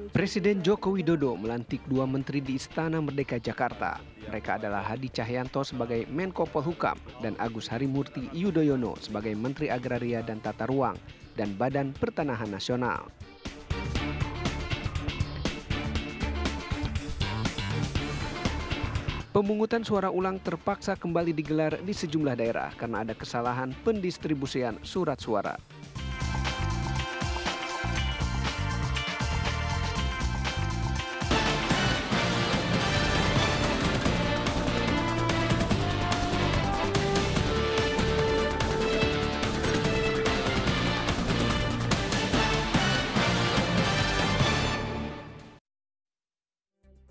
Presiden Joko Widodo melantik 2 menteri di Istana Merdeka Jakarta. Mereka adalah Hadi Cahyanto sebagai Menko Polhukam dan Agus Harimurti Yudhoyono sebagai Menteri Agraria dan Tata Ruang dan Badan Pertanahan Nasional. Pemungutan suara ulang terpaksa kembali digelar di sejumlah daerah karena ada kesalahan pendistribusian surat suara.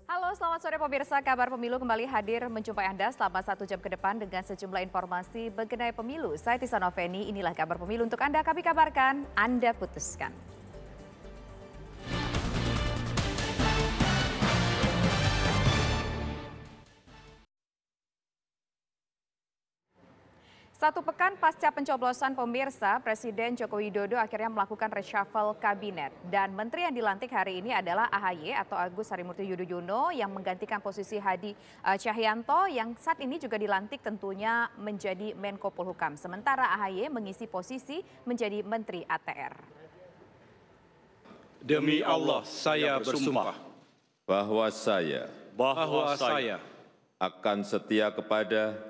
Halo, selamat sore pemirsa. Kabar Pemilu kembali hadir menjumpai Anda selama 1 jam ke depan dengan sejumlah informasi mengenai pemilu. Saya Tisa Noveni, inilah kabar pemilu untuk Anda. Kami kabarkan, Anda putuskan. Satu pekan pasca pencoblosan pemirsa, Presiden Joko Widodo akhirnya melakukan reshuffle kabinet. Dan menteri yang dilantik hari ini adalah AHY atau Agus Harimurti Yudhoyono yang menggantikan posisi Hadi Cahyanto yang saat ini juga dilantik tentunya menjadi Menko Polhukam. Sementara AHY mengisi posisi menjadi Menteri ATR. Demi Allah, saya bersumpah bahwa saya akan setia kepada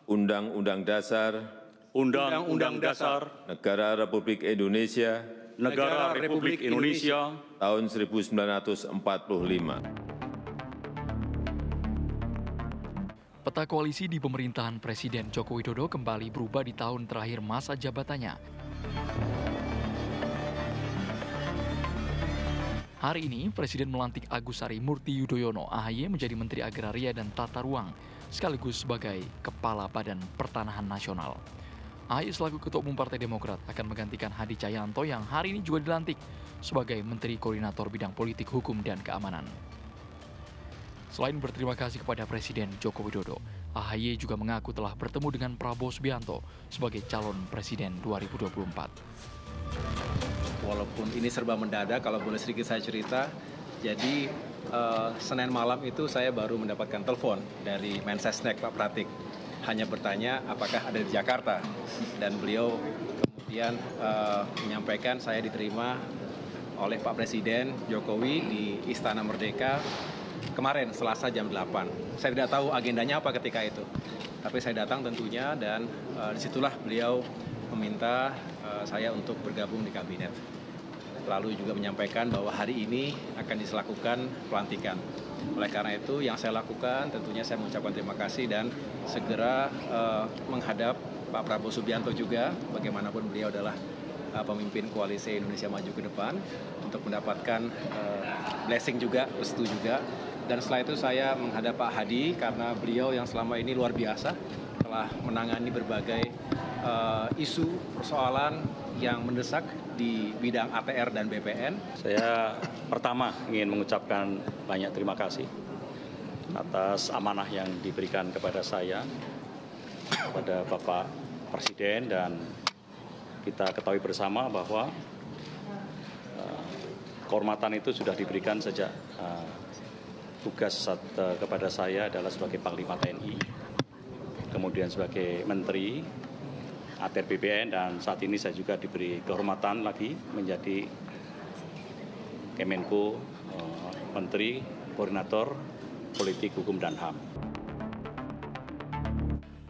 Undang-Undang Dasar Negara Republik Indonesia tahun 1945. Peta koalisi di pemerintahan Presiden Joko Widodo kembali berubah di tahun terakhir masa jabatannya. Hari ini, Presiden melantik Agus Harimurti Yudhoyono AHY menjadi Menteri Agraria dan Tata Ruang, sekaligus sebagai Kepala Badan Pertanahan Nasional. AHY selaku Ketua Umum Partai Demokrat akan menggantikan Hadi Cahyanto yang hari ini juga dilantik sebagai Menteri Koordinator Bidang Politik, Hukum, dan Keamanan. Selain berterima kasih kepada Presiden Joko Widodo, AHY juga mengaku telah bertemu dengan Prabowo Subianto sebagai calon Presiden 2024. Walaupun ini serba mendadak, kalau boleh sedikit saya cerita, jadi Senin malam itu saya baru mendapatkan telepon dari Mensesnek Pak Pratik, hanya bertanya apakah ada di Jakarta, dan beliau kemudian menyampaikan saya diterima oleh Pak Presiden Jokowi di Istana Merdeka kemarin Selasa jam 8. Saya tidak tahu agendanya apa ketika itu, tapi saya datang tentunya dan disitulah beliau meminta saya untuk bergabung di kabinet. Lalu juga menyampaikan bahwa hari ini akan dilakukan pelantikan. Oleh karena itu yang saya lakukan tentunya saya mengucapkan terima kasih dan segera menghadap Pak Prabowo Subianto juga, bagaimanapun beliau adalah pemimpin koalisi Indonesia Maju ke depan, untuk mendapatkan blessing juga, restu juga. Dan setelah itu saya menghadap Pak Hadi karena beliau yang selama ini luar biasa telah menangani berbagai isu persoalan yang mendesak di bidang ATR dan BPN. Saya pertama ingin mengucapkan banyak terima kasih atas amanah yang diberikan kepada saya, kepada Bapak Presiden, dan kita ketahui bersama bahwa kehormatan itu sudah diberikan sejak tugas kepada saya adalah sebagai Panglima TNI, kemudian sebagai Menteri ATR BPN, dan saat ini saya juga diberi kehormatan lagi menjadi Kemenko Menteri Koordinator Politik, Hukum, dan HAM.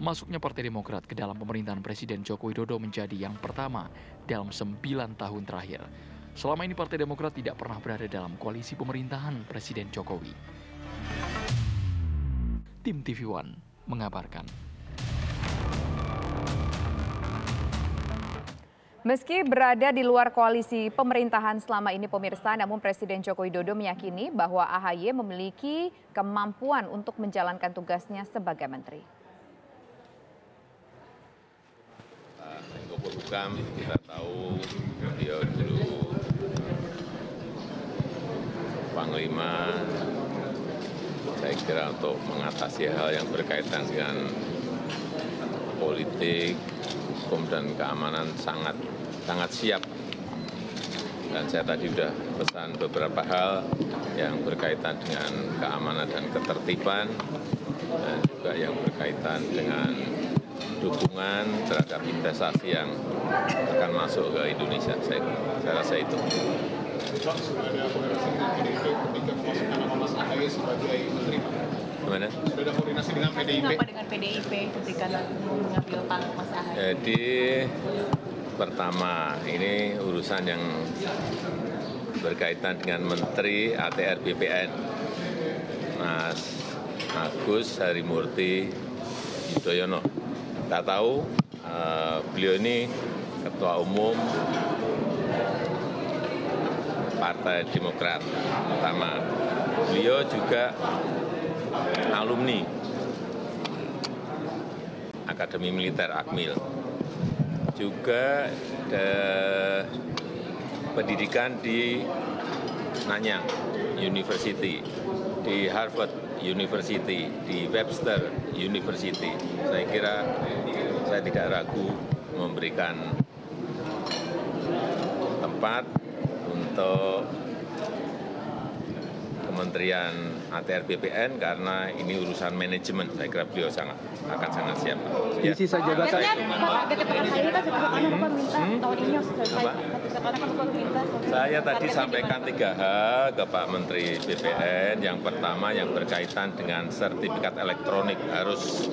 Masuknya Partai Demokrat ke dalam pemerintahan Presiden Joko Widodo menjadi yang pertama dalam 9 tahun terakhir. Selama ini Partai Demokrat tidak pernah berada dalam koalisi pemerintahan Presiden Jokowi. Tim TV One mengabarkan. Meski berada di luar koalisi pemerintahan selama ini pemirsa, namun Presiden Joko Widodo meyakini bahwa AHY memiliki kemampuan untuk menjalankan tugasnya sebagai menteri. Menko Polhukam, kita tahu beliau dulu Panglima, saya kira untuk mengatasi hal yang berkaitan dengan politik, hukum, dan keamanan sangat siap. Dan saya tadi sudah pesan beberapa hal yang berkaitan dengan keamanan dan ketertiban, dan juga yang berkaitan dengan dukungan terhadap investasi yang akan masuk ke Indonesia. Saya rasa itu. Gimana? Sudah ada koordinasi dengan PDIP? Kenapa dengan PDIP ketika mengambil pangkat Mas Ahaye? Jadi pertama, ini urusan yang berkaitan dengan Menteri ATR BPN, Mas Agus Harimurti Yudhoyono. Kita tahu beliau ini Ketua Umum Partai Demokrat pertama. Beliau juga alumni Akademi Militer Akmil. Juga pendidikan di Nanyang University, di Harvard University, di Webster University. Saya kira saya tidak ragu memberikan tempat untuk Kementerian ATR BPN karena ini urusan manajemen. Saya kira beliau akan sangat siap. Di sisa jabatan. Saya tadi sampaikan 3 hal ke Pak Menteri BPN. Yang pertama yang berkaitan dengan sertifikat elektronik harus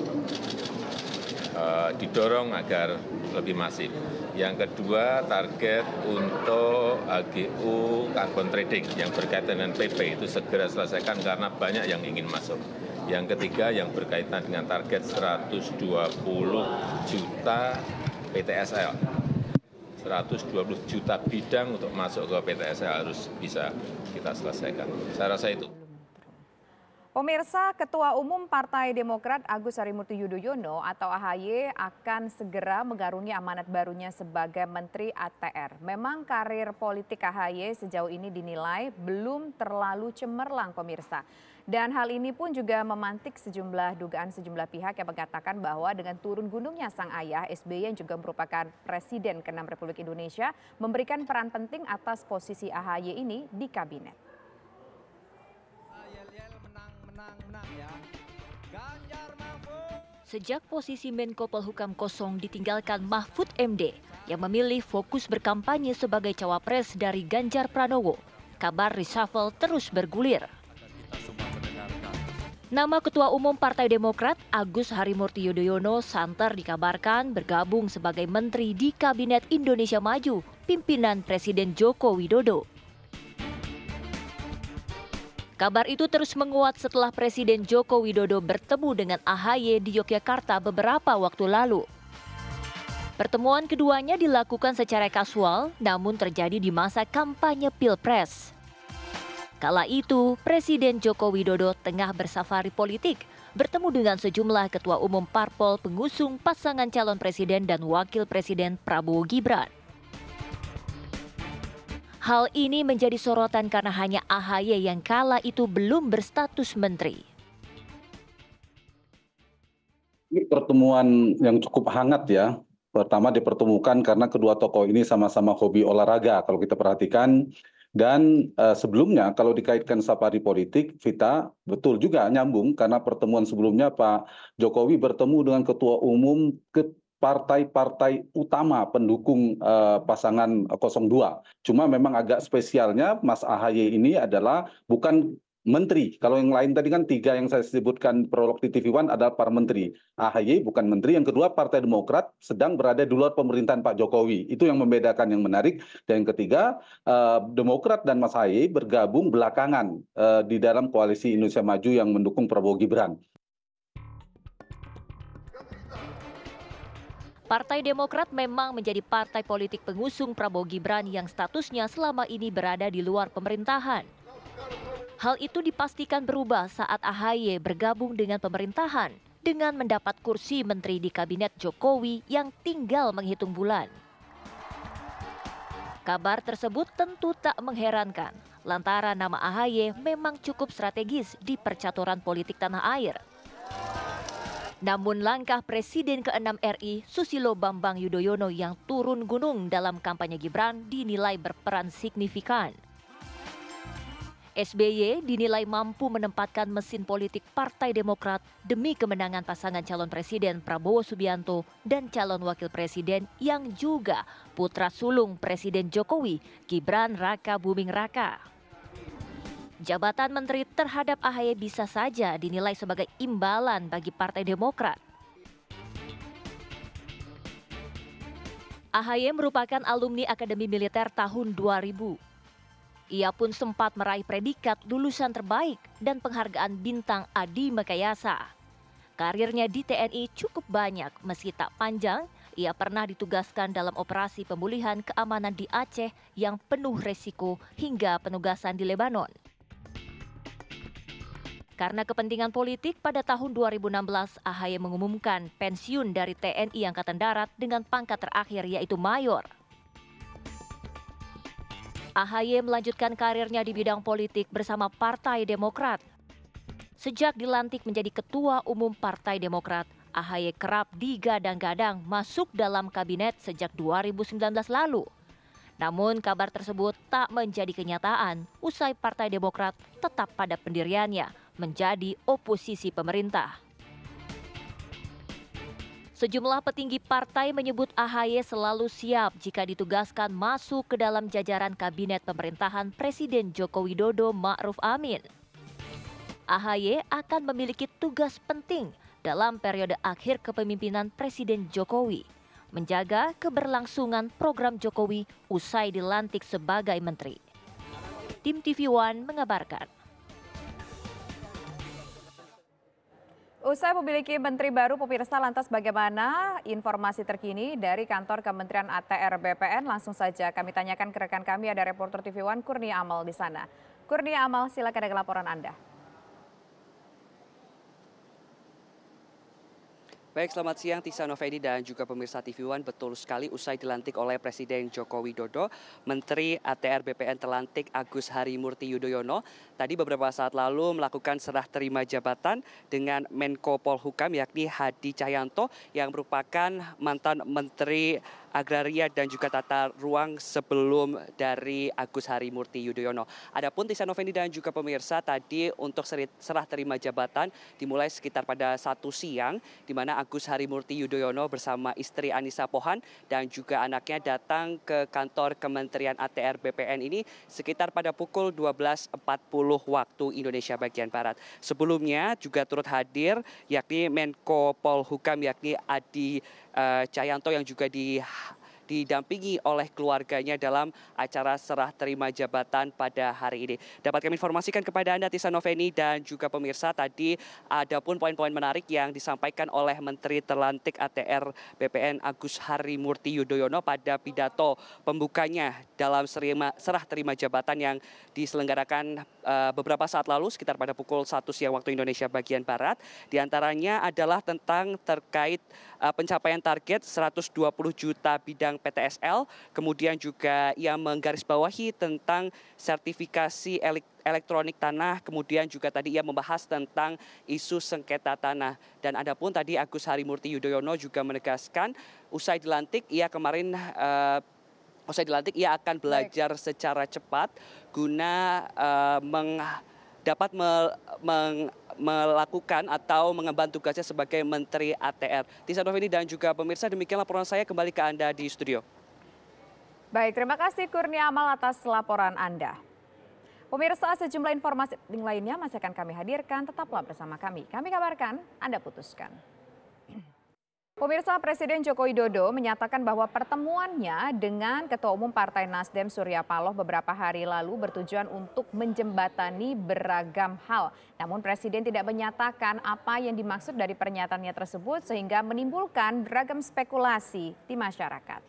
didorong agar lebih masif. Yang kedua, target untuk HGU carbon trading yang berkaitan dengan PP itu segera selesaikan karena banyak yang ingin masuk. Yang ketiga, yang berkaitan dengan target 120 juta PTSL. 120 juta bidang untuk masuk ke PTSL harus bisa kita selesaikan. Saya rasa itu. Pemirsa, Ketua Umum Partai Demokrat Agus Harimurti Yudhoyono atau AHY akan segera mengarungi amanat barunya sebagai Menteri ATR. Memang karir politik AHY sejauh ini dinilai belum terlalu cemerlang, pemirsa. Dan hal ini pun juga memantik sejumlah dugaan sejumlah pihak yang mengatakan bahwa dengan turun gunungnya sang ayah, SBY yang juga merupakan Presiden ke-6 Republik Indonesia, memberikan peran penting atas posisi AHY ini di kabinet. Sejak posisi Menko Polhukam kosong ditinggalkan Mahfud MD yang memilih fokus berkampanye sebagai cawapres dari Ganjar Pranowo, kabar reshuffle terus bergulir. Nama Ketua Umum Partai Demokrat Agus Harimurti Yudhoyono santer dikabarkan bergabung sebagai menteri di Kabinet Indonesia Maju, pimpinan Presiden Joko Widodo. Kabar itu terus menguat setelah Presiden Joko Widodo bertemu dengan AHY di Yogyakarta beberapa waktu lalu. Pertemuan keduanya dilakukan secara kasual, namun terjadi di masa kampanye Pilpres. Kala itu, Presiden Joko Widodo tengah bersafari politik, bertemu dengan sejumlah ketua umum parpol pengusung pasangan calon presiden dan wakil presiden Prabowo Gibran. Hal ini menjadi sorotan karena hanya AHY yang kala itu belum berstatus menteri. Ini pertemuan yang cukup hangat ya. Pertama dipertemukan karena kedua tokoh ini sama-sama hobi olahraga kalau kita perhatikan. Dan sebelumnya kalau dikaitkan safari politik, Vita betul juga nyambung karena pertemuan sebelumnya Pak Jokowi bertemu dengan ketua umum partai-partai utama pendukung pasangan 02. Cuma memang agak spesialnya Mas AHY ini adalah bukan menteri. Kalau yang lain tadi kan 3 yang saya sebutkan prolog di TV One adalah para menteri. AHY bukan menteri. Yang kedua Partai Demokrat sedang berada di luar pemerintahan Pak Jokowi. Itu yang membedakan yang menarik. Dan yang ketiga Demokrat dan Mas AHY bergabung belakangan di dalam koalisi Indonesia Maju yang mendukung Prabowo Gibran. Partai Demokrat memang menjadi partai politik pengusung Prabowo Gibran yang statusnya selama ini berada di luar pemerintahan. Hal itu dipastikan berubah saat AHY bergabung dengan pemerintahan dengan mendapat kursi menteri di kabinet Jokowi yang tinggal menghitung bulan. Kabar tersebut tentu tak mengherankan, lantaran nama AHY memang cukup strategis di percaturan politik tanah air. Namun langkah Presiden ke-6 RI Susilo Bambang Yudhoyono yang turun gunung dalam kampanye Gibran dinilai berperan signifikan. SBY dinilai mampu menempatkan mesin politik Partai Demokrat demi kemenangan pasangan calon Presiden Prabowo Subianto dan calon Wakil Presiden yang juga putra sulung Presiden Jokowi, Gibran Raka Buming Raka. Jabatan menteri terhadap AHY bisa saja dinilai sebagai imbalan bagi Partai Demokrat. AHY merupakan alumni Akademi Militer tahun 2000. Ia pun sempat meraih predikat lulusan terbaik dan penghargaan Bintang Adi Makayasa. Karirnya di TNI cukup banyak, meski tak panjang, ia pernah ditugaskan dalam operasi pemulihan keamanan di Aceh yang penuh resiko hingga penugasan di Lebanon. Karena kepentingan politik, pada tahun 2016 AHY mengumumkan pensiun dari TNI Angkatan Darat dengan pangkat terakhir yaitu mayor. AHY melanjutkan karirnya di bidang politik bersama Partai Demokrat. Sejak dilantik menjadi Ketua Umum Partai Demokrat, AHY kerap digadang-gadang masuk dalam kabinet sejak 2019 lalu. Namun kabar tersebut tak menjadi kenyataan usai Partai Demokrat tetap pada pendiriannya menjadi oposisi pemerintah. Sejumlah petinggi partai menyebut AHY selalu siap jika ditugaskan masuk ke dalam jajaran kabinet pemerintahan Presiden Joko Widodo Ma'ruf Amin. AHY akan memiliki tugas penting dalam periode akhir kepemimpinan Presiden Jokowi, menjaga keberlangsungan program Jokowi usai dilantik sebagai menteri. Tim TV One mengabarkan. Usai memiliki menteri baru, pemirsa, lantas bagaimana informasi terkini dari kantor Kementerian ATR BPN? Langsung saja kami tanyakan ke rekan kami, ada reporter TV One Kurnia Amal di sana. Kurnia Amal, silakan dengan laporan Anda. Baik, selamat siang Tisa Novedi dan juga pemirsa TV One. Betul sekali, usai dilantik oleh Presiden Joko Widodo, Menteri ATR BPN terlantik Agus Harimurti Yudhoyono tadi beberapa saat lalu melakukan serah terima jabatan dengan Menko Polhukam yakni Hadi Cahyanto yang merupakan mantan Menteri Agraria dan juga Tata Ruang sebelum dari Agus Harimurti Yudhoyono. Adapun Tisa Novedi dan juga pemirsa, tadi untuk serah terima jabatan dimulai sekitar pada 1 siang, di mana Agus Harimurti Yudhoyono bersama istri Anissa Pohan dan juga anaknya datang ke kantor Kementerian ATR BPN ini sekitar pada pukul 12.40 waktu Indonesia bagian Barat. Sebelumnya juga turut hadir yakni Menko Polhukam yakni Hadi Cahyanto yang juga didampingi oleh keluarganya dalam acara serah terima jabatan pada hari ini. Dapat kami informasikan kepada Anda Tisa Noveni dan juga pemirsa, tadi ada pun poin-poin menarik yang disampaikan oleh Menteri terlantik ATR BPN Agus Harimurti Yudhoyono pada pidato pembukanya dalam serah terima jabatan yang diselenggarakan beberapa saat lalu sekitar pada pukul 1 siang waktu Indonesia bagian Barat. Di antaranya adalah terkait pencapaian target 120 juta bidang PTSL, kemudian juga ia menggarisbawahi tentang sertifikasi elektronik tanah, kemudian juga tadi ia membahas tentang isu sengketa tanah. Dan adapun tadi Agus Harimurti Yudhoyono juga menegaskan usai dilantik ia akan belajar secara cepat guna dapat melakukan atau mengemban tugasnya sebagai Menteri ATR. Tisa Noveni dan juga pemirsa, demikian laporan saya, kembali ke Anda di studio. Baik, terima kasih Kurnia Amal atas laporan Anda. Pemirsa, sejumlah informasi lainnya masih akan kami hadirkan, tetaplah bersama kami. Kami kabarkan, Anda putuskan. Pemirsa, Presiden Joko Widodo menyatakan bahwa pertemuannya dengan Ketua Umum Partai Nasdem Surya Paloh beberapa hari lalu bertujuan untuk menjembatani beragam hal. Namun Presiden tidak menyatakan apa yang dimaksud dari pernyataannya tersebut sehingga menimbulkan beragam spekulasi di masyarakat.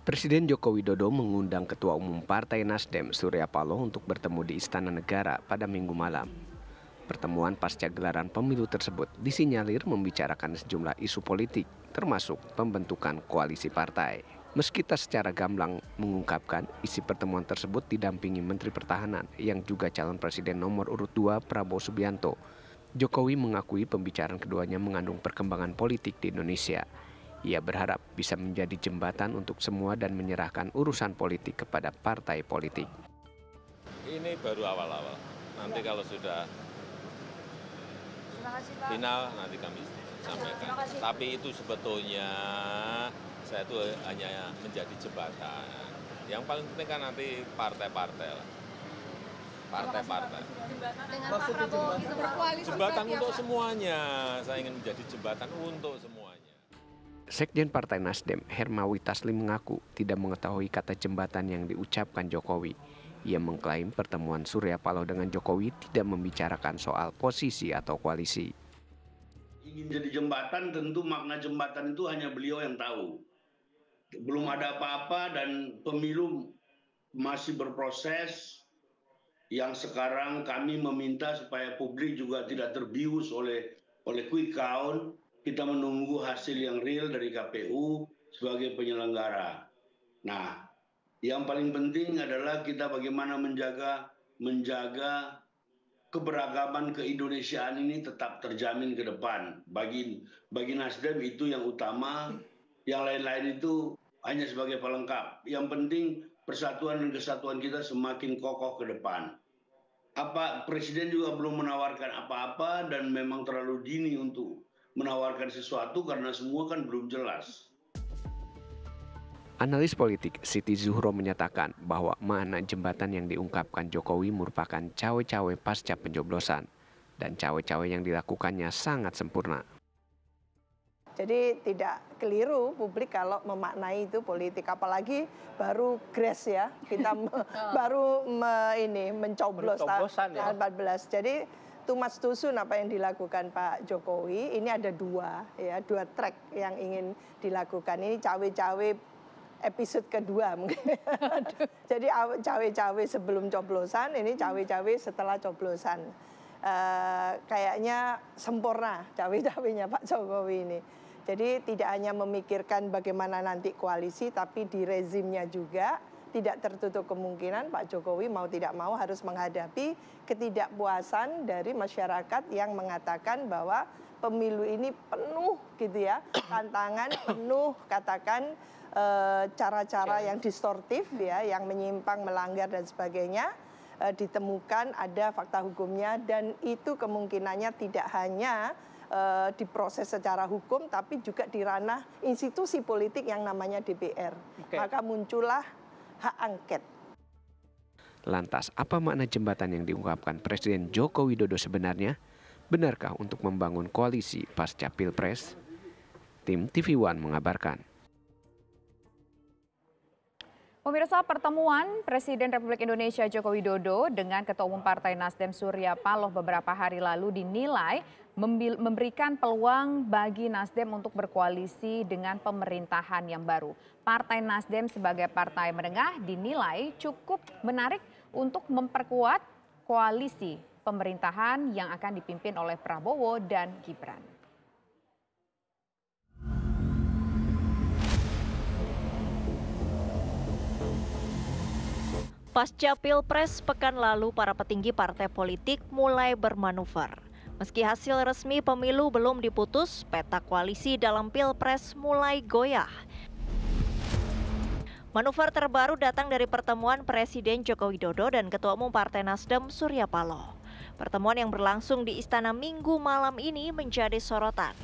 Presiden Joko Widodo mengundang Ketua Umum Partai Nasdem Surya Paloh untuk bertemu di Istana Negara pada Minggu malam. Pertemuan pasca gelaran pemilu tersebut disinyalir membicarakan sejumlah isu politik, termasuk pembentukan koalisi partai. Meski tak secara gamblang mengungkapkan, isi pertemuan tersebut didampingi Menteri Pertahanan yang juga calon Presiden nomor urut 2 Prabowo Subianto. Jokowi mengakui pembicaraan keduanya mengandung perkembangan politik di Indonesia. Ia berharap bisa menjadi jembatan untuk semua dan menyerahkan urusan politik kepada partai politik. Ini baru awal-awal. Nanti kalau sudah final nanti kami sampaikan. Tapi itu sebetulnya saya itu hanya menjadi jembatan. Yang paling penting kan nanti partai-partai lah. Partai-partai. Dengan Pak Prabowo itu berkoalisi. Jembatan untuk semuanya. Saya ingin menjadi jembatan untuk semuanya. Sekjen Partai Nasdem, Hermawi Taslim mengaku tidak mengetahui kata jembatan yang diucapkan Jokowi. Ia mengklaim pertemuan Surya Paloh dengan Jokowi tidak membicarakan soal posisi atau koalisi. Ingin jadi jembatan, tentu makna jembatan itu hanya beliau yang tahu. Belum ada apa-apa dan pemilu masih berproses. Yang sekarang kami meminta supaya publik juga tidak terbius oleh quick count. Kita menunggu hasil yang real dari KPU sebagai penyelenggara. Nah, yang paling penting adalah kita bagaimana menjaga keberagaman keindonesiaan ini tetap terjamin ke depan. Bagi Nasdem itu yang utama, yang lain-lain itu hanya sebagai pelengkap. Yang penting persatuan dan kesatuan kita semakin kokoh ke depan. Presiden juga belum menawarkan apa-apa dan memang terlalu dini untuk menawarkan sesuatu karena semua kan belum jelas. Analis politik Siti Zuhro menyatakan bahwa makna jembatan yang diungkapkan Jokowi merupakan cawe-cawe pasca pencoblosan dan cawe-cawe yang dilakukannya sangat sempurna. Jadi tidak keliru publik kalau memaknai itu politik, apalagi baru grass ya, kita baru mencoblos tanggal 14. Jadi too much too soon apa yang dilakukan Pak Jokowi, ini ada dua track yang ingin dilakukan. Ini cawe-cawe episode kedua mungkin. Jadi cawe-cawe sebelum coblosan, ini cawe-cawe setelah coblosan. Kayaknya sempurna cawe-cawenya Pak Jokowi ini. Jadi tidak hanya memikirkan bagaimana nanti koalisi, tapi di rezimnya juga tidak tertutup kemungkinan Pak Jokowi mau tidak mau harus menghadapi ketidakpuasan dari masyarakat yang mengatakan bahwa pemilu ini penuh gitu ya, tantangan penuh, katakan cara-cara yang distortif ya, yang menyimpang, melanggar dan sebagainya, ditemukan ada fakta hukumnya dan itu kemungkinannya tidak hanya diproses secara hukum tapi juga di ranah institusi politik yang namanya DPR. Maka muncullah hak angket. Lantas, apa makna jembatan yang diungkapkan Presiden Joko Widodo sebenarnya? Benarkah untuk membangun koalisi pasca Pilpres? Tim TV One mengabarkan. Pemirsa, pertemuan Presiden Republik Indonesia Joko Widodo dengan Ketua Umum Partai Nasdem Surya Paloh beberapa hari lalu dinilai memberikan peluang bagi Nasdem untuk berkoalisi dengan pemerintahan yang baru. Partai Nasdem sebagai partai menengah dinilai cukup menarik untuk memperkuat koalisi pemerintahan yang akan dipimpin oleh Prabowo dan Gibran. Pasca Pilpres pekan lalu, para petinggi partai politik mulai bermanuver. Meski hasil resmi pemilu belum diputus, peta koalisi dalam Pilpres mulai goyah. Manuver terbaru datang dari pertemuan Presiden Joko Widodo dan Ketua Umum Partai Nasdem Surya Paloh. Pertemuan yang berlangsung di Istana Minggu malam ini menjadi sorotan.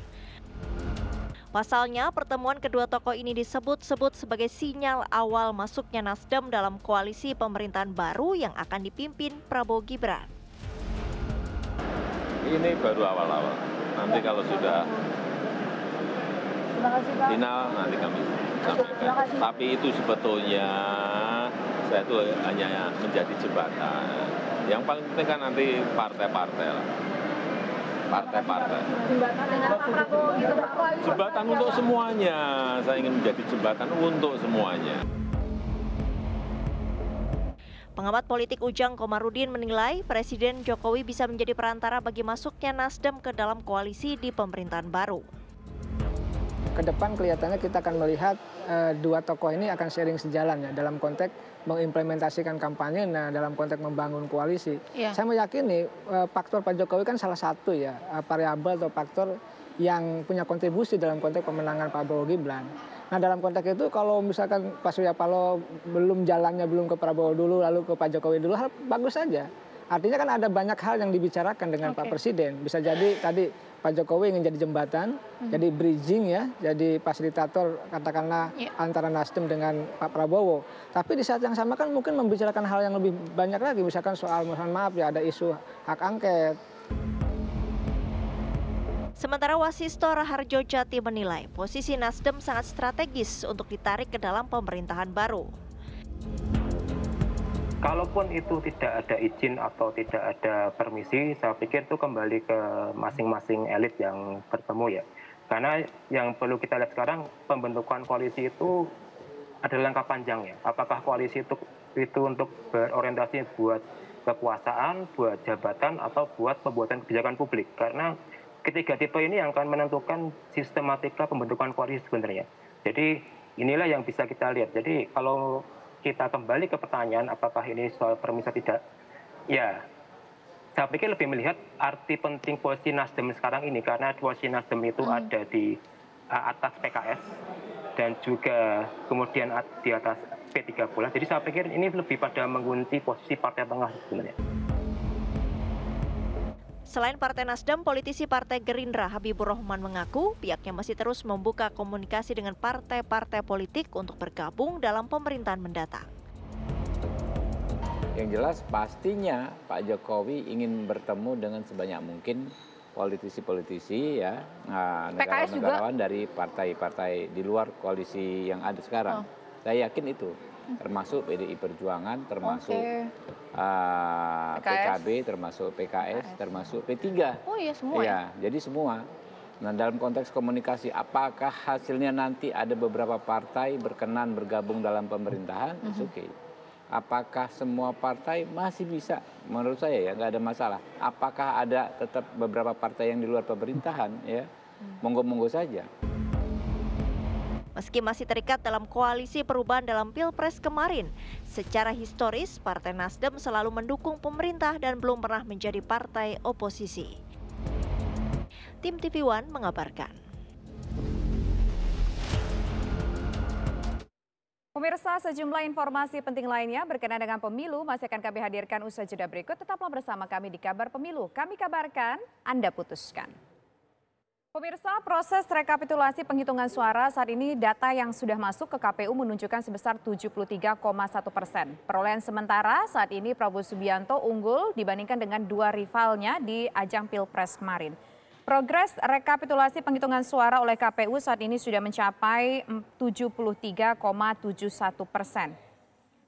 Pasalnya, pertemuan kedua tokoh ini disebut-sebut sebagai sinyal awal masuknya Nasdem dalam koalisi pemerintahan baru yang akan dipimpin Prabowo Gibran. Ini baru awal-awal. Nanti kalau sudah final, nanti kami sampaikan. Tapi itu sebetulnya saya itu hanya menjadi jembatan. Yang paling penting kan nanti partai-partai lah. Partai-partai. Jembatan untuk semuanya. Saya ingin menjadi jembatan untuk semuanya. Pengamat politik Ujang Komarudin menilai Presiden Jokowi bisa menjadi perantara bagi masuknya Nasdem ke dalam koalisi di pemerintahan baru. ke depan kelihatannya kita akan melihat dua tokoh ini akan sharing sejalan ya dalam konteks mengimplementasikan kampanye, nah dalam konteks membangun koalisi. Saya meyakini faktor Pak Jokowi kan salah satu ya variabel atau faktor yang punya kontribusi dalam konteks pemenangan Pak Prabowo Gibran. Nah dalam konteks itu kalau misalkan Pak Surya Paloh belum jalannya belum ke Prabowo dulu lalu ke Pak Jokowi dulu, bagus saja. Artinya kan ada banyak hal yang dibicarakan dengan Pak Presiden. Bisa jadi tadi Pak Jokowi ingin jadi jembatan, jadi bridging ya, jadi fasilitator katakanlah antara Nasdem dengan Pak Prabowo. Tapi di saat yang sama kan mungkin membicarakan hal yang lebih banyak lagi, misalkan soal mohon maaf ya ada isu hak angket. Sementara Wasisto Raharjo Jati menilai posisi Nasdem sangat strategis untuk ditarik ke dalam pemerintahan baru. Kalaupun itu tidak ada izin atau tidak ada permisi, saya pikir itu kembali ke masing-masing elit yang bertemu ya. Karena yang perlu kita lihat sekarang, pembentukan koalisi itu ada langkah panjang ya. Apakah koalisi itu untuk berorientasi buat kekuasaan, buat jabatan, atau buat pembuatan kebijakan publik. Karena ketiga tipe ini yang akan menentukan sistematika pembentukan koalisi sebenarnya. Jadi inilah yang bisa kita lihat. Jadi kalau kita kembali ke pertanyaan apakah ini soal permisi tidak, ya saya pikir lebih melihat arti penting posisi Nasdem sekarang ini, karena posisi Nasdem itu ada di atas PKS dan juga kemudian di atas P3 pula. Jadi saya pikir ini lebih pada mengunci posisi partai tengah sebenarnya. Selain Partai Nasdem, politisi Partai Gerindra Habibur Rahman mengaku pihaknya masih terus membuka komunikasi dengan partai-partai politik untuk bergabung dalam pemerintahan mendatang. Yang jelas pastinya Pak Jokowi ingin bertemu dengan sebanyak mungkin politisi-politisi ya, negarawan dari partai-partai di luar koalisi yang ada sekarang. Saya yakin itu, termasuk PDI Perjuangan, termasuk PKB, termasuk PKS, termasuk P3. Oh iya, semua ya? Jadi semua. Nah dalam konteks komunikasi, apakah hasilnya nanti ada beberapa partai berkenan bergabung dalam pemerintahan? It's okay. Apakah semua partai masih bisa? Menurut saya ya nggak ada masalah. Apakah ada tetap beberapa partai yang di luar pemerintahan? Ya, monggo-monggo saja. Meski masih terikat dalam koalisi perubahan dalam Pilpres kemarin, secara historis Partai Nasdem selalu mendukung pemerintah dan belum pernah menjadi partai oposisi. Tim TV One mengabarkan. Pemirsa, sejumlah informasi penting lainnya berkenaan dengan pemilu masih akan kami hadirkan usai jeda berikut. Tetaplah bersama kami di Kabar Pemilu. Kami kabarkan, Anda putuskan. Pemirsa, proses rekapitulasi penghitungan suara saat ini data yang sudah masuk ke KPU menunjukkan sebesar 73,1%. Perolehan sementara saat ini Prabowo Subianto unggul dibandingkan dengan dua rivalnya di ajang Pilpres kemarin. Progres rekapitulasi penghitungan suara oleh KPU saat ini sudah mencapai 73,71%.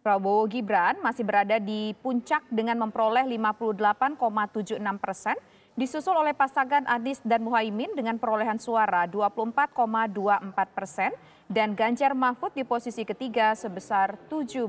Prabowo Gibran masih berada di puncak dengan memperoleh 58,76%. Disusul oleh pasangan Anies dan Muhaimin dengan perolehan suara 24,24% dan Ganjar Mahfud di posisi ketiga sebesar 17%.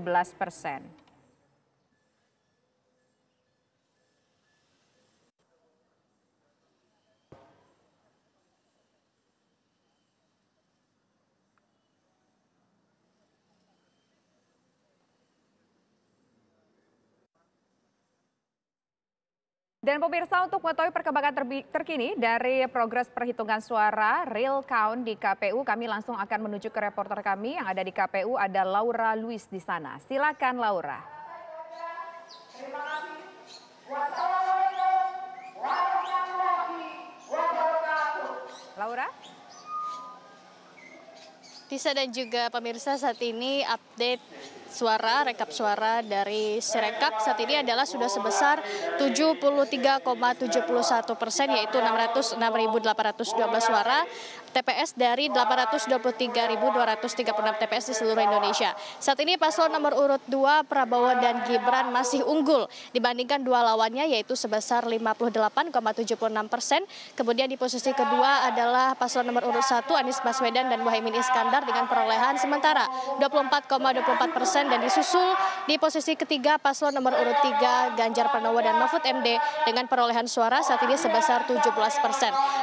Dan pemirsa, untuk mengetahui perkembangan terkini dari progres perhitungan suara real count di KPU, kami langsung akan menuju ke reporter kami yang ada di KPU, ada Laura Luis di sana. Silakan Laura. Laura? Tisa dan juga pemirsa, saat ini update suara, rekap suara dari Sirekap saat ini adalah sudah sebesar 73,71%, yaitu 606.812 suara. TPS dari 823.236 TPS di seluruh Indonesia. Saat ini paslon nomor urut 2 Prabowo dan Gibran masih unggul dibandingkan dua lawannya, yaitu sebesar 58,76%. Kemudian di posisi kedua adalah paslon nomor urut 1 Anies Baswedan dan Muhaimin Iskandar dengan perolehan sementara 24,24%. dan disusul di posisi ketiga paslon nomor urut 3 Ganjar Pranowo dan Mahfud MD dengan perolehan suara saat ini sebesar 17%.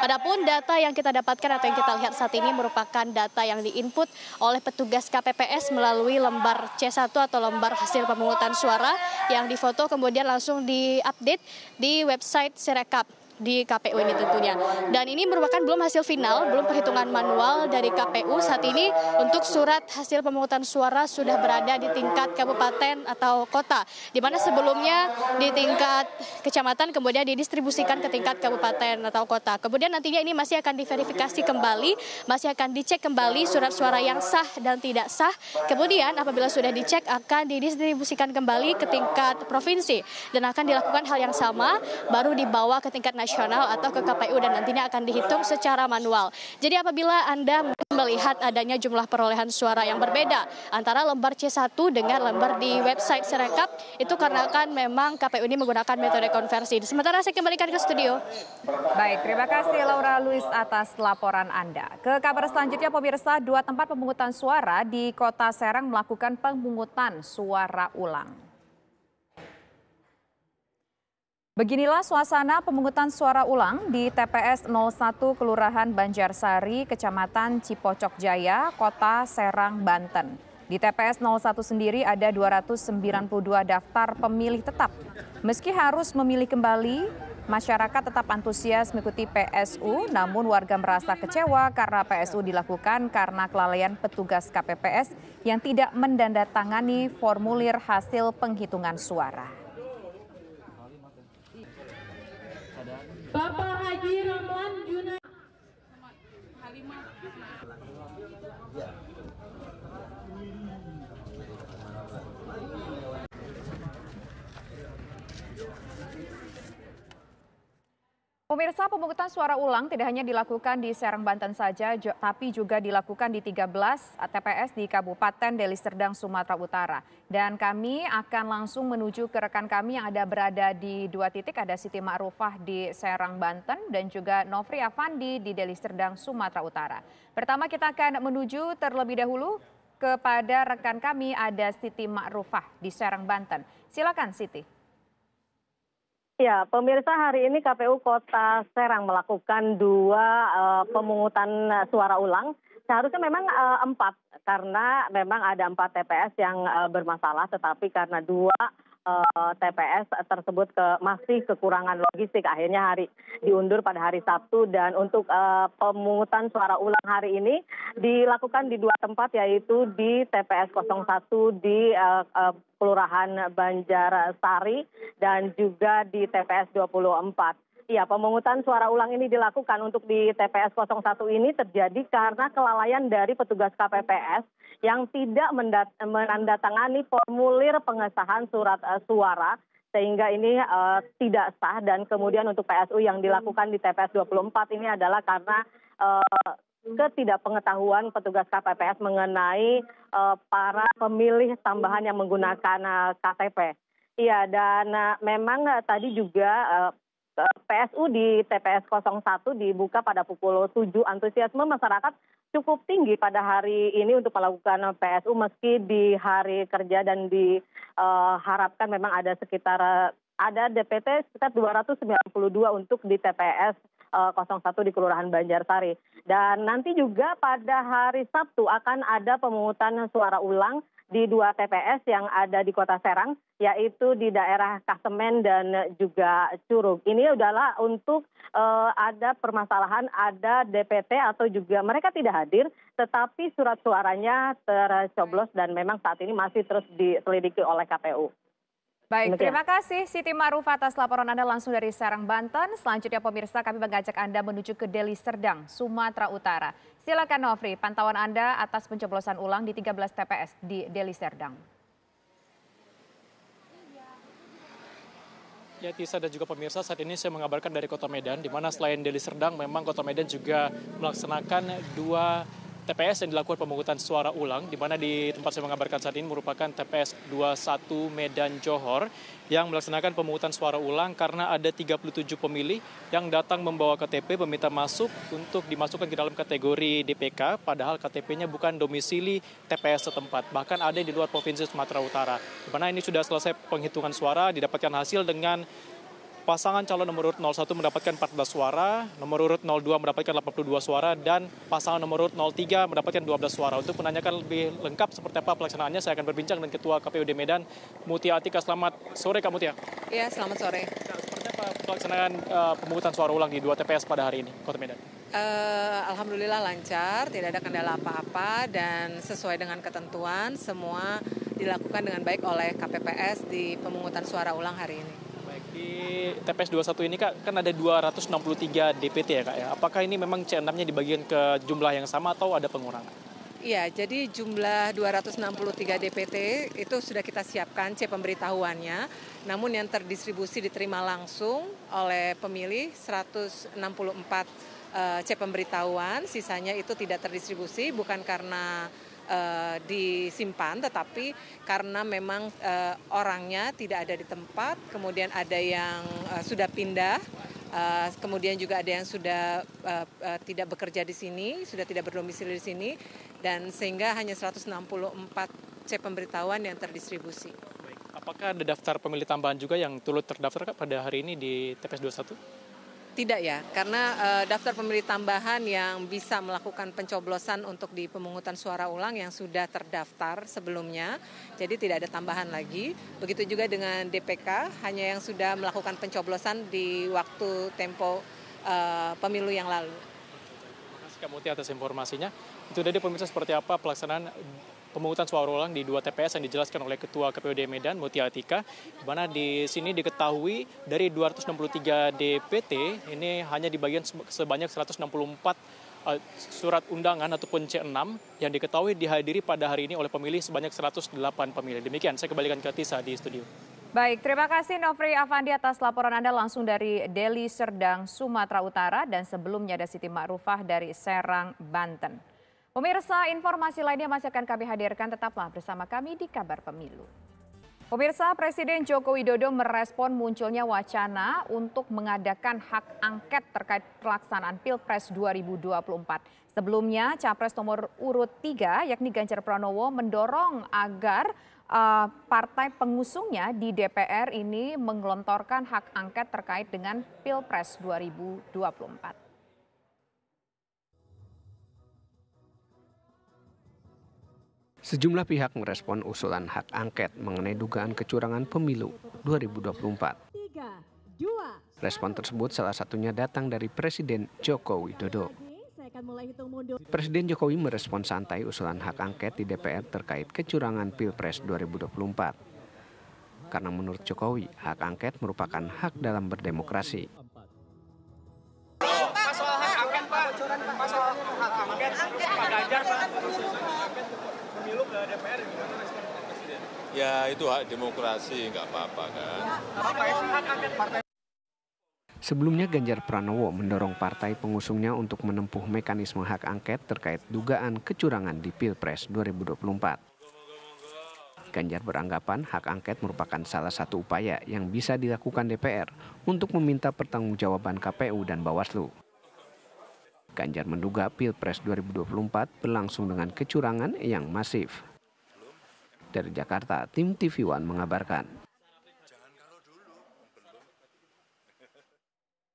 Adapun data yang kita dapatkan atau yang kita lihat saat ini merupakan data yang diinput oleh petugas KPPS melalui lembar C1 atau lembar hasil pemungutan suara yang difoto kemudian langsung diupdate di website Sirekap di KPU ini tentunya. Dan ini merupakan belum hasil final, belum perhitungan manual dari KPU. Saat ini untuk surat hasil pemungutan suara sudah berada di tingkat kabupaten atau kota, di mana sebelumnya di tingkat kecamatan kemudian didistribusikan ke tingkat kabupaten atau kota. Kemudian nantinya ini masih akan diverifikasi kembali, masih akan dicek kembali surat suara yang sah dan tidak sah. Kemudian apabila sudah dicek akan didistribusikan kembali ke tingkat provinsi dan akan dilakukan hal yang sama baru dibawa ke tingkat nasional atau ke KPU dan nantinya akan dihitung secara manual. Jadi apabila Anda melihat adanya jumlah perolehan suara yang berbeda antara lembar C1 dengan lembar di website Sirekap, itu karena kan memang KPU ini menggunakan metode konversi. Sementara saya kembalikan ke studio. Baik, terima kasih Laura Luis atas laporan Anda. Ke kabar selanjutnya, pemirsa, 2 tempat pemungutan suara di Kota Serang melakukan pemungutan suara ulang. Beginilah suasana pemungutan suara ulang di TPS 01 Kelurahan Banjarsari, Kecamatan Cipocok Jaya, Kota Serang, Banten. Di TPS 01 sendiri ada 292 daftar pemilih tetap. Meski harus memilih kembali, masyarakat tetap antusias mengikuti PSU, namun warga merasa kecewa karena PSU dilakukan karena kelalaian petugas KPPS yang tidak mendandatangani formulir hasil penghitungan suara. Bapak Haji Ramlan Juna Pemirsa, pemungutan suara ulang tidak hanya dilakukan di Serang, Banten saja, tapi juga dilakukan di 13 TPS di Kabupaten Deli Serdang, Sumatera Utara. Dan kami akan langsung menuju ke rekan kami yang berada di 2 titik, ada Siti Ma'rufah di Serang, Banten, dan juga Nofri Afandi di Deli Serdang, Sumatera Utara. Pertama kita akan menuju terlebih dahulu kepada rekan kami, ada Siti Ma'rufah di Serang, Banten. Silakan Siti. Ya, pemirsa, hari ini KPU Kota Serang melakukan 2 pemungutan suara ulang. Seharusnya memang 4, karena memang ada 4 TPS yang bermasalah, tetapi karena 2 TPS tersebut masih kekurangan logistik, akhirnya diundur pada hari Sabtu. Dan untuk pemungutan suara ulang hari ini dilakukan di 2 tempat, yaitu di TPS 01 di Kelurahan Banjarsari dan juga di TPS 24. Ya, pemungutan suara ulang ini dilakukan untuk di TPS 01 ini terjadi karena kelalaian dari petugas KPPS yang tidak menandatangani formulir pengesahan surat suara, sehingga ini tidak sah. Dan kemudian untuk PSU yang dilakukan di TPS 24 ini adalah karena ketidakpengetahuan petugas KPPS mengenai para pemilih tambahan yang menggunakan KTP. Iya, dan memang tadi juga PSU di TPS 01 dibuka pada pukul 7. Antusiasme masyarakat cukup tinggi pada hari ini untuk melakukan PSU meski di hari kerja, dan diharapkan memang ada DPT sekitar 292 untuk di TPS 01 di Kelurahan Banjarsari. Dan nanti juga pada hari Sabtu akan ada pemungutan suara ulang di 2 TPS yang ada di Kota Serang, yaitu di daerah Kasemen dan juga Curug. Ini adalah untuk ada permasalahan, ada DPT atau juga mereka tidak hadir, tetapi surat suaranya tercoblos dan memang saat ini masih terus diselidiki oleh KPU. Baik, terima kasih Siti Ma'rufah atas laporan Anda langsung dari Serang, Banten. Selanjutnya pemirsa, kami mengajak Anda menuju ke Deli Serdang, Sumatera Utara. Silakan Nofri, pantauan Anda atas pencoblosan ulang di 13 TPS di Deli Serdang. Ya, Tisa dan juga pemirsa, saat ini saya mengabarkan dari Kota Medan, di mana selain Deli Serdang, memang Kota Medan juga melaksanakan 2 TPS yang dilakukan pemungutan suara ulang, di mana di tempat saya mengabarkan saat ini merupakan TPS 21 Medan Johor yang melaksanakan pemungutan suara ulang karena ada 37 pemilih yang datang membawa KTP meminta masuk untuk dimasukkan ke dalam kategori DPK, padahal KTP-nya bukan domisili TPS setempat, bahkan ada di luar Provinsi Sumatera Utara. Di mana ini sudah selesai penghitungan suara, didapatkan hasil dengan pasangan calon nomor urut 01 mendapatkan 14 suara, nomor urut 02 mendapatkan 82 suara, dan pasangan nomor urut 03 mendapatkan 12 suara. Untuk menanyakan lebih lengkap seperti apa pelaksanaannya, saya akan berbincang dengan Ketua KPUD Medan, Mutia Atika. Selamat sore, Kak Mutia. Iya, selamat sore. Seperti apa pelaksanaan pemungutan suara ulang di 2 TPS pada hari ini, Kota Medan? Alhamdulillah lancar, tidak ada kendala apa-apa, dan sesuai dengan ketentuan, semua dilakukan dengan baik oleh KPPS di pemungutan suara ulang hari ini. Di TPS 21 ini, Kak, kan ada 263 DPT ya, Kak, ya. Apakah ini memang C6-nya dibagikan ke jumlah yang sama atau ada pengurangan? Iya, jadi jumlah 263 DPT itu sudah kita siapkan C pemberitahuannya, namun yang terdistribusi diterima langsung oleh pemilih 164 C pemberitahuan, sisanya itu tidak terdistribusi, bukan karena disimpan, tetapi karena memang orangnya tidak ada di tempat, kemudian ada yang sudah pindah, kemudian juga ada yang sudah tidak bekerja di sini, sudah tidak berdomisili di sini, dan sehingga hanya 164 C pemberitahuan yang terdistribusi. Baik. Apakah ada daftar pemilih tambahan juga yang turut terdaftar, Kak, pada hari ini di TPS 21? Tidak ya, karena daftar pemilih tambahan yang bisa melakukan pencoblosan untuk di pemungutan suara ulang yang sudah terdaftar sebelumnya, jadi tidak ada tambahan lagi. Begitu juga dengan DPK, hanya yang sudah melakukan pencoblosan di waktu tempo pemilu yang lalu. Terima kasih, Kak Mutia, atas informasinya. Itu tadi pemirsa seperti apa pelaksanaan pemungutan suara ulang di 2 TPS yang dijelaskan oleh Ketua KPUD Medan, Mutia Atika, di mana di sini diketahui dari 263 DPT ini hanya dibagikan sebanyak 164 surat undangan ataupun C6 yang diketahui dihadiri pada hari ini oleh pemilih sebanyak 108 pemilih. Demikian, saya kembalikan ke Tisa di studio. Baik, terima kasih Nofri Afandi atas laporan Anda langsung dari Deli Serdang, Sumatera Utara, dan sebelumnya ada Siti Ma'rufah dari Serang, Banten. Pemirsa, informasi lainnya masih akan kami hadirkan, tetaplah bersama kami di Kabar Pemilu. Pemirsa, Presiden Joko Widodo merespon munculnya wacana untuk mengadakan hak angket terkait pelaksanaan Pilpres 2024. Sebelumnya, Capres nomor urut 3 yakni Ganjar Pranowo mendorong agar partai pengusungnya di DPR ini menggelontorkan hak angket terkait dengan Pilpres 2024. Sejumlah pihak merespon usulan hak angket mengenai dugaan kecurangan pemilu 2024. Respon tersebut salah satunya datang dari Presiden Joko Widodo. Presiden Jokowi merespon santai usulan hak angket di DPR terkait kecurangan Pilpres 2024. Karena menurut Jokowi, hak angket merupakan hak dalam berdemokrasi. Ya itu hak demokrasi, nggak apa-apa kan. Sebelumnya Ganjar Pranowo mendorong partai pengusungnya untuk menempuh mekanisme hak angket terkait dugaan kecurangan di Pilpres 2024. Ganjar beranggapan hak angket merupakan salah satu upaya yang bisa dilakukan DPR untuk meminta pertanggungjawaban KPU dan Bawaslu. Ganjar menduga Pilpres 2024 berlangsung dengan kecurangan yang masif. Dari Jakarta, tim TV One mengabarkan.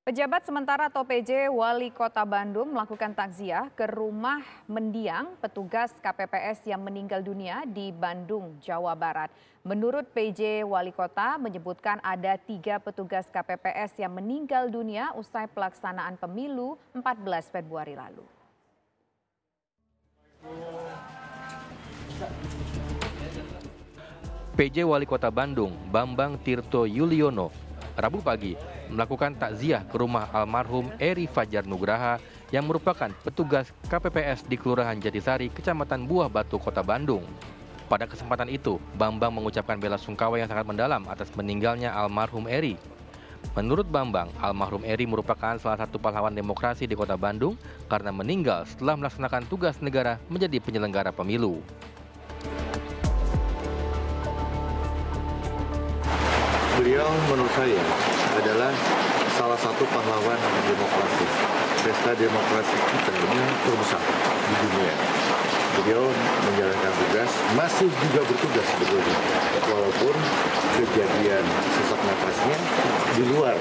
Pejabat sementara atau PJ Wali Kota Bandung melakukan takziah ke rumah mendiang petugas KPPS yang meninggal dunia di Bandung, Jawa Barat. Menurut PJ Wali Kota menyebutkan ada 3 petugas KPPS yang meninggal dunia usai pelaksanaan pemilu 14 Februari lalu. PJ Wali Kota Bandung, Bambang Tirto Yuliono, Rabu pagi melakukan takziah ke rumah almarhum Eri Fajar Nugraha yang merupakan petugas KPPS di Kelurahan Jatisari, Kecamatan Buah Batu, Kota Bandung. Pada kesempatan itu, Bambang mengucapkan bela sungkawa yang sangat mendalam atas meninggalnya almarhum Eri. Menurut Bambang, almarhum Eri merupakan salah satu pahlawan demokrasi di Kota Bandung karena meninggal setelah melaksanakan tugas negara menjadi penyelenggara pemilu. Beliau menurut saya adalah salah satu pahlawan demokrasi. Pesta demokrasi kita ini terbesar di dunia. Beliau menjalankan tugas, masih juga bertugas sebetulnya. Walaupun kejadian sesak nafasnya di luar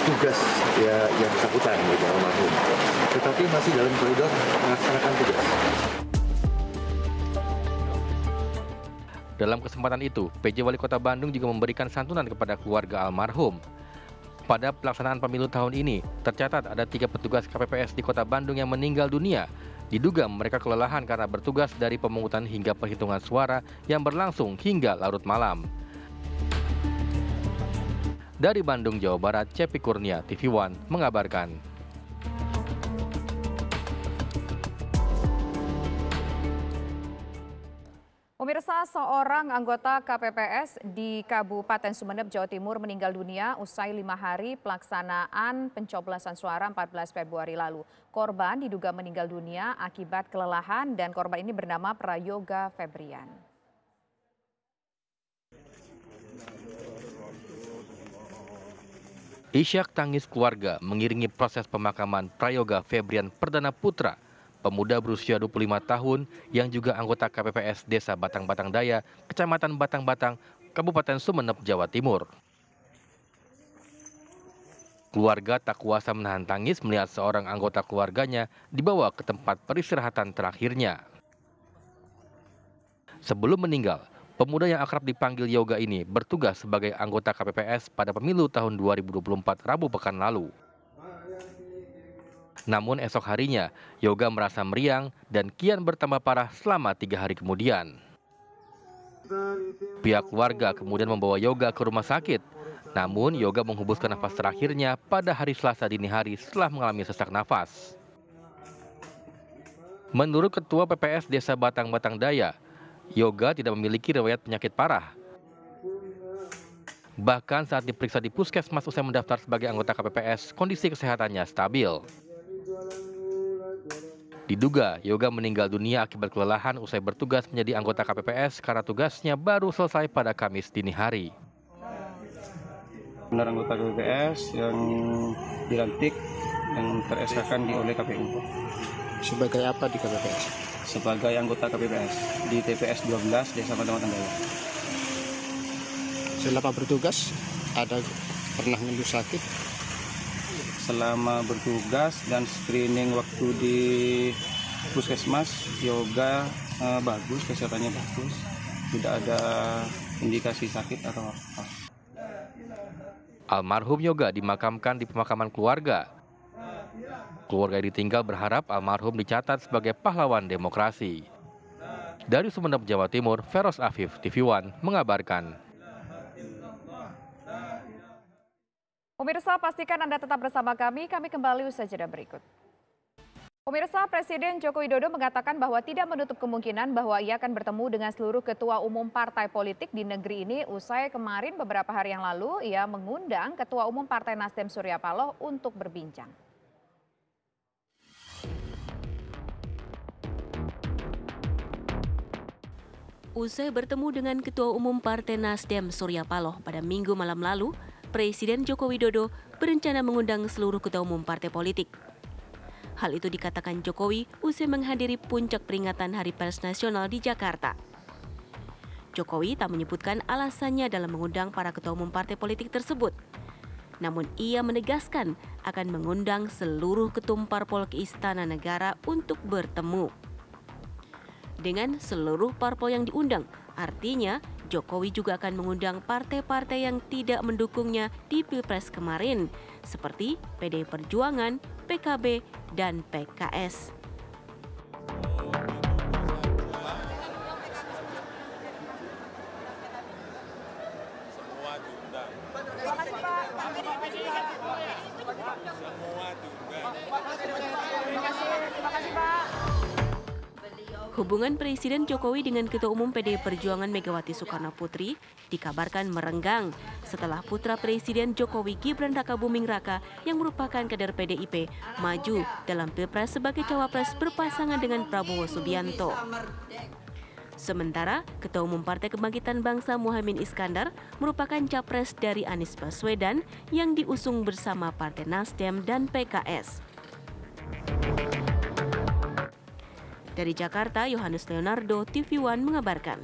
tugas ya yang bersangkutan gitu almarhum. Tetapi masih dalam koridor melaksanakan tugas. Dalam kesempatan itu, PJ Wali Kota Bandung juga memberikan santunan kepada keluarga almarhum. Pada pelaksanaan pemilu tahun ini, tercatat ada 3 petugas KPPS di Kota Bandung yang meninggal dunia. Diduga mereka kelelahan karena bertugas dari pemungutan hingga perhitungan suara yang berlangsung hingga larut malam. Dari Bandung, Jawa Barat, Cepi Kurnia, TV One mengabarkan. Pemirsa, seorang anggota KPPS di Kabupaten Sumeneb, Jawa Timur meninggal dunia usai 5 hari pelaksanaan pencoblosan suara 14 Februari lalu. Korban diduga meninggal dunia akibat kelelahan dan korban ini bernama Prayoga Febrian. Isyak tangis keluarga mengiringi proses pemakaman Prayoga Febrian Perdana Putra, pemuda berusia 25 tahun yang juga anggota KPPS Desa Batang-Batang Daya, Kecamatan Batang-Batang, Kabupaten Sumeneb, Jawa Timur. Keluarga tak kuasa menahan tangis melihat seorang anggota keluarganya dibawa ke tempat peristirahatan terakhirnya. Sebelum meninggal, pemuda yang akrab dipanggil Yoga ini bertugas sebagai anggota KPPS pada pemilu tahun 2024 Rabu pekan lalu. Namun esok harinya, Yoga merasa meriang dan kian bertambah parah selama 3 hari kemudian. Pihak keluarga kemudian membawa Yoga ke rumah sakit. Namun Yoga menghembuskan nafas terakhirnya pada hari Selasa dini hari setelah mengalami sesak nafas. Menurut Ketua PPS Desa Batang-Batang Daya, Yoga tidak memiliki riwayat penyakit parah. Bahkan saat diperiksa di puskesmas usai mendaftar sebagai anggota KPPS, kondisi kesehatannya stabil. Diduga Yoga meninggal dunia akibat kelelahan usai bertugas menjadi anggota KPPS karena tugasnya baru selesai pada Kamis dini hari. Benar anggota KPPS yang dilantik yang ter-SK-kan oleh KPU. Sebagai apa di KPPS? Sebagai anggota KPPS di TPS 12 Desa Batang-Batang Daya. Selama bertugas ada pernah ngeluh sakit? Selama bertugas dan screening waktu di puskesmas, Yoga bagus, kesehatannya bagus, tidak ada indikasi sakit atau apa. Almarhum Yoga dimakamkan di pemakaman keluarga. Keluarga yang ditinggal berharap almarhum dicatat sebagai pahlawan demokrasi. Dari Sumeneb, Jawa Timur, Feros Afif, TV One mengabarkan. Pemirsa, pastikan Anda tetap bersama kami kembali usai jeda berikut. Pemirsa, Presiden Joko Widodo mengatakan bahwa tidak menutup kemungkinan bahwa ia akan bertemu dengan seluruh ketua umum partai politik di negeri ini usai kemarin beberapa hari yang lalu ia mengundang Ketua Umum Partai Nasdem Surya Paloh untuk berbincang. Usai bertemu dengan Ketua Umum Partai Nasdem Surya Paloh pada Minggu malam lalu, Presiden Joko Widodo berencana mengundang seluruh ketua umum partai politik. Hal itu dikatakan Jokowi usai menghadiri puncak peringatan Hari Pers Nasional di Jakarta. Jokowi tak menyebutkan alasannya dalam mengundang para ketua umum partai politik tersebut. Namun ia menegaskan akan mengundang seluruh ketum parpol ke Istana Negara untuk bertemu. Dengan seluruh parpol yang diundang, artinya Jokowi juga akan mengundang partai-partai yang tidak mendukungnya di Pilpres kemarin, seperti PDI Perjuangan, PKB, dan PKS. Hubungan Presiden Jokowi dengan Ketua Umum PDI Perjuangan Megawati Soekarno Putri dikabarkan merenggang setelah putra Presiden Jokowi Gibran Rakabuming Raka yang merupakan kader PDIP maju dalam Pilpres sebagai cawapres berpasangan dengan Prabowo Subianto. Sementara, Ketua Umum Partai Kebangkitan Bangsa Muhaimin Iskandar merupakan capres dari Anies Baswedan yang diusung bersama Partai Nasdem dan PKS. Dari Jakarta, Yohanes Leonardo, TV One mengabarkan.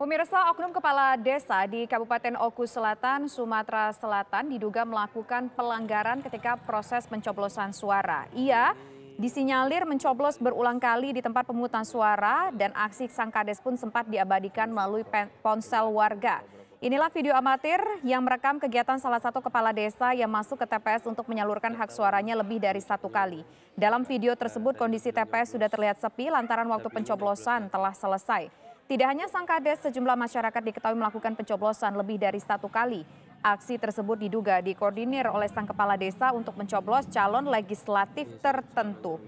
Pemirsa, oknum kepala desa di Kabupaten Oku Selatan, Sumatera Selatan diduga melakukan pelanggaran ketika proses pencoblosan suara. Ia disinyalir mencoblos berulang kali di tempat pemungutan suara dan aksi sang kades pun sempat diabadikan melalui ponsel warga. Inilah video amatir yang merekam kegiatan salah satu kepala desa yang masuk ke TPS untuk menyalurkan hak suaranya lebih dari 1 kali. Dalam video tersebut kondisi TPS sudah terlihat sepi lantaran waktu pencoblosan telah selesai. Tidak hanya sang kades, sejumlah masyarakat diketahui melakukan pencoblosan lebih dari 1 kali. Aksi tersebut diduga dikoordinir oleh sang kepala desa untuk mencoblos calon legislatif tertentu.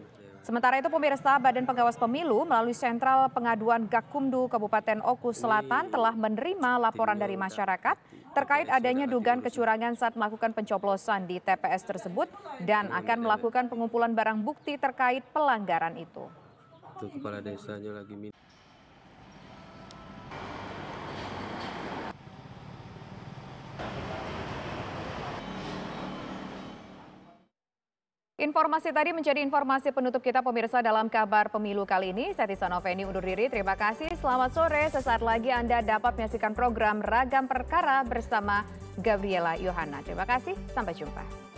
Sementara itu pemirsa, Badan Pengawas Pemilu melalui Sentral Pengaduan Gakumdu Kabupaten Oku Selatan telah menerima laporan dari masyarakat terkait adanya dugaan kecurangan saat melakukan pencoblosan di TPS tersebut dan akan melakukan pengumpulan barang bukti terkait pelanggaran itu. Kepala desanya lagi Informasi tadi menjadi informasi penutup kita pemirsa dalam kabar pemilu kali ini. Saya Tisa Noveni undur diri. Terima kasih. Selamat sore. Sesaat lagi Anda dapat menyaksikan program Ragam Perkara bersama Gabriela Yohana. Terima kasih. Sampai jumpa.